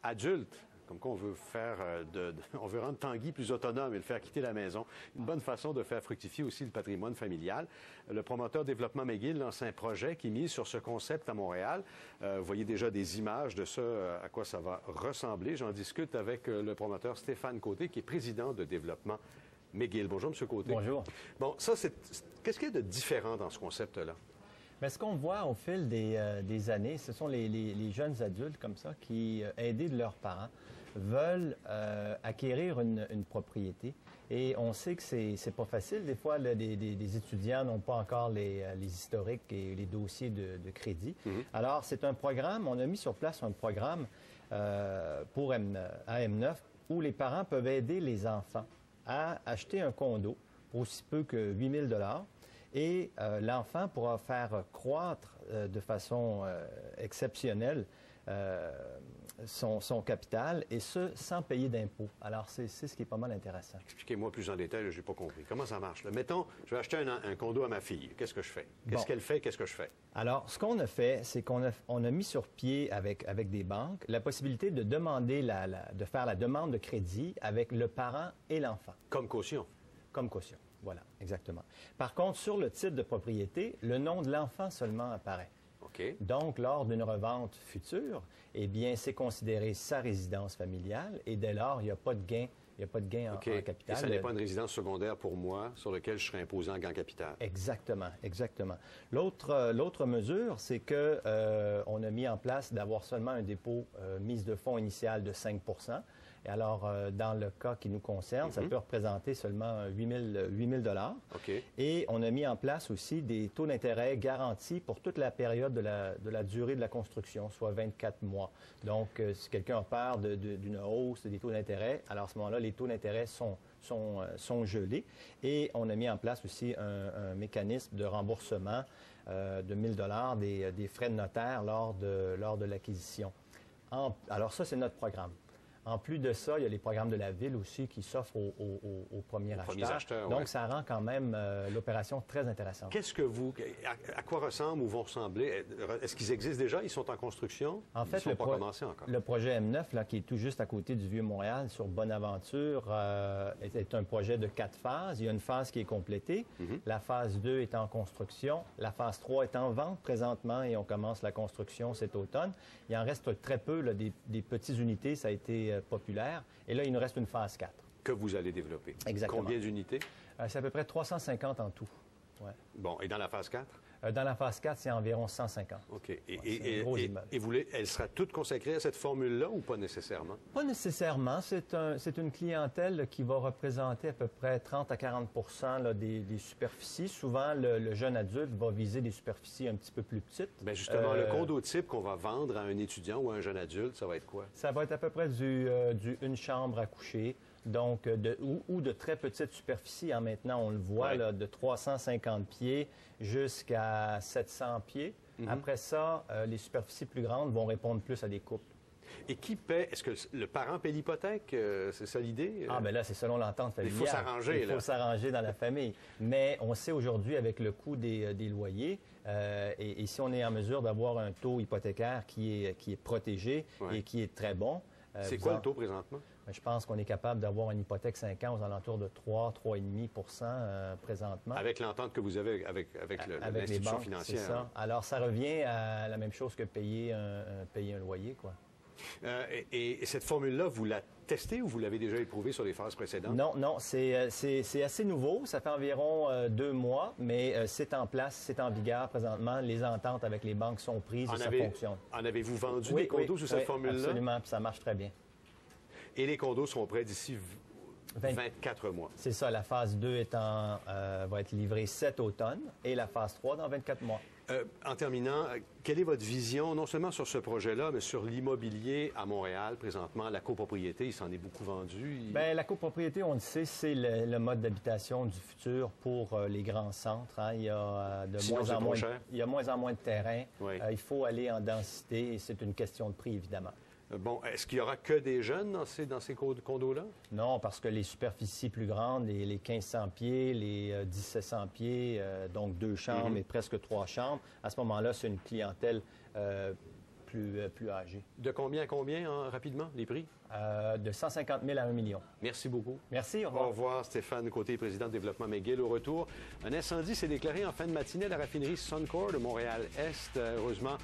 adulte. Comme quoi, on veut faire on veut rendre Tanguy plus autonome et le faire quitter la maison. Une bonne façon de faire fructifier aussi le patrimoine familial. Le promoteur Développement McGill lance un projet qui mise sur ce concept à Montréal. Vous voyez déjà des images de ça, à quoi ça va ressembler. J'en discute avec le promoteur Stéphane Côté, qui est président de Développement McGill. Bonjour, M. Côté. Bonjour. Bon, ça, qu'est-ce qu'il y a de différent dans ce concept-là? Bien, ce qu'on voit au fil des années, ce sont les jeunes adultes comme ça qui, aidés de leurs parents, veulent acquérir une propriété. Et on sait que c'est pas facile. Des fois, des étudiants n'ont pas encore les historiques et les dossiers de crédit. Alors, c'est un programme, on a mis sur place un programme pour AM9 où les parents peuvent aider les enfants à acheter un condo pour aussi peu que 8 000 $ et l'enfant pourra faire croître de façon exceptionnelle son capital, et ce, sans payer d'impôts. Alors, c'est ce qui est pas mal intéressant. Expliquez-moi plus en détail, je n'ai pas compris. Comment ça marche, là? Mettons, je vais acheter un condo à ma fille. Qu'est-ce que je fais? Qu'est-ce qu'elle fait? Qu'est-ce que je fais? Alors, ce qu'on a fait, c'est qu'on a mis sur pied avec des banques la possibilité de demander de faire la demande de crédit avec le parent et l'enfant. Comme caution? Comme caution. Voilà, exactement. Par contre, sur le titre de propriété, le nom de l'enfant seulement apparaît. OK. Donc, lors d'une revente future, eh bien, c'est considéré sa résidence familiale et dès lors, il n'y a pas de gain. Il n'y a pas de gain en capital. Et ça n'est pas une résidence secondaire pour moi sur laquelle je serai imposé en gain capital. Exactement, exactement. L'autre mesure, c'est que on a mis en place d'avoir seulement un dépôt mise de fonds initial de 5 %. Et alors, dans le cas qui nous concerne, ça peut représenter seulement 8 000 $. OK. Et on a mis en place aussi des taux d'intérêt garantis pour toute la période de la durée de la construction, soit 24 mois. Donc, si quelqu'un a peur d'une hausse des taux d'intérêt, alors à ce moment-là, les taux d'intérêt sont gelés. Et on a mis en place aussi un mécanisme de remboursement de 1 000 $ des frais de notaire lors de l'acquisition. Alors ça, c'est notre programme. En plus de ça, il y a les programmes de la Ville aussi qui s'offrent aux premiers acheteurs. Donc, ça rend quand même l'opération très intéressante. À quoi ressemblent ou vont ressembler? Est-ce qu'ils existent déjà? Ils sont en construction? En fait, ils ne sont pas commencés encore. Le projet M9, là, qui est tout juste à côté du Vieux-Montréal, sur Bonaventure, est un projet de 4 phases. Il y a une phase qui est complétée. La phase 2 est en construction. La phase 3 est en vente présentement et on commence la construction cet automne. Il en reste très peu, là, des petites unités. Ça a été populaire. Et là, il nous reste une phase 4. Que vous allez développer. Exactement. Combien d'unités? C'est à peu près 350 en tout. Ouais. Bon, et dans la phase 4? Dans la phase 4, c'est environ 150. OK. Et elle sera toute consacrée à cette formule-là ou pas nécessairement? Pas nécessairement. C'est une clientèle qui va représenter à peu près 30 à 40 % des superficies. Souvent, le jeune adulte va viser des superficies un petit peu plus petites. Bien, justement, le condo type qu'on va vendre à un étudiant ou à un jeune adulte, ça va être quoi? Ça va être à peu près une chambre à coucher. Donc, ou de très petites superficies. Maintenant, on le voit, là, de 350 pieds jusqu'à 700 pieds. Après ça, les superficies plus grandes vont répondre plus à des couples. Et qui paie? Est-ce que le parent paie l'hypothèque? C'est ça l'idée? Ah, bien là, c'est selon l'entente familiale. Il faut s'arranger, là. Il faut s'arranger dans la famille. Mais on sait aujourd'hui, avec le coût des loyers, et si on est en mesure d'avoir un taux hypothécaire qui est protégé et qui est très bon... c'est quoi le taux présentement? Je pense qu'on est capable d'avoir une hypothèque 5 ans aux alentours de 3,5 % présentement. Avec l'entente que vous avez avec l'institution financière. C'est ça. Alors, ça revient à la même chose que payer un loyer, quoi. Et cette formule-là, vous la testez ou vous l'avez déjà éprouvée sur les phases précédentes? Non, c'est assez nouveau. Ça fait environ 2 mois, mais c'est en place, c'est en vigueur présentement. Les ententes avec les banques sont prises et ça fonctionne. En avez-vous vendu des condos sous cette formule-là? Absolument, puis ça marche très bien. Et les condos seront prêts d'ici 24 mois. C'est ça. La phase 2 va être livrée cet automne et la phase 3 dans 24 mois. En terminant, quelle est votre vision, non seulement sur ce projet-là, mais sur l'immobilier à Montréal présentement? La copropriété, il s'en est beaucoup vendu. Bien, la copropriété, on le sait, c'est le mode d'habitation du futur pour les grands centres. Hein. Il y a moins en moins de terrain. Oui. Il faut aller en densité et c'est une question de prix, évidemment. Bon, est-ce qu'il y aura que des jeunes dans ces condos-là? Non, parce que les superficies plus grandes, les 1500 pieds, les 1700 pieds, donc 2 chambres et presque 3 chambres, à ce moment-là, c'est une clientèle plus âgés. De combien à combien, rapidement, les prix? De 150 000 à 1 million. Merci beaucoup. Merci, au revoir. Au revoir, Stéphane Côté, président de développement McGill. Au retour, un incendie s'est déclaré en fin de matinée à la raffinerie Suncor de Montréal-Est. Heureusement,